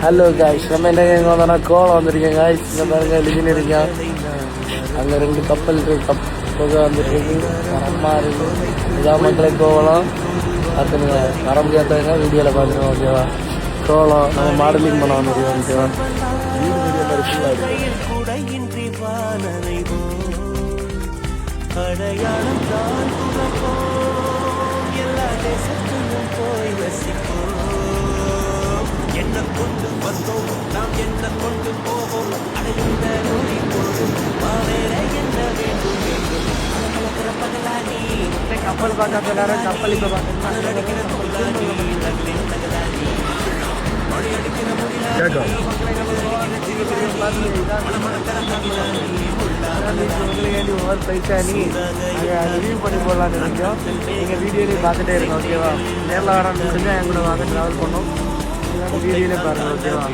Hello guys, நம்ம என்ன எங்கே வந்தோம்னா கோலம் வந்திருக்கேன் காய்ஸ். இந்த பாருங்க லிஜின் இருக்கேன். அங்கே 2 கப்பல் இருக்கு, புகை வந்துட்டு இருக்கு, மரமாக இருக்கு. இதான் மக்களை கோவலம் பார்த்துங்க. வர முடியாதவங்க வீடியோவில் பார்த்துருவோம் ஓகேவா. கோலம் நம்ம மாடலிங் பண்ண வந்துருக்கோம் ஓகேவா. வீடியோ மாதிரி ஃபுல்லாக கப்பல் பார்க்க எல்லாரும் கப்பல் இப்போ ஓவர் பைசா நீ ரிவ்யூ பண்ணி போடலான்னு நினைக்கிறோம். நீங்கள் வீடியோலேயே பார்த்துட்டே இருக்கோம் ஓகேவா. நேரில் வர முடிஞ்சால் என் கூட வாங்க ட்ராவல் பண்ணோம். வீடியோலேயே பாருங்கள் ஓகேவா.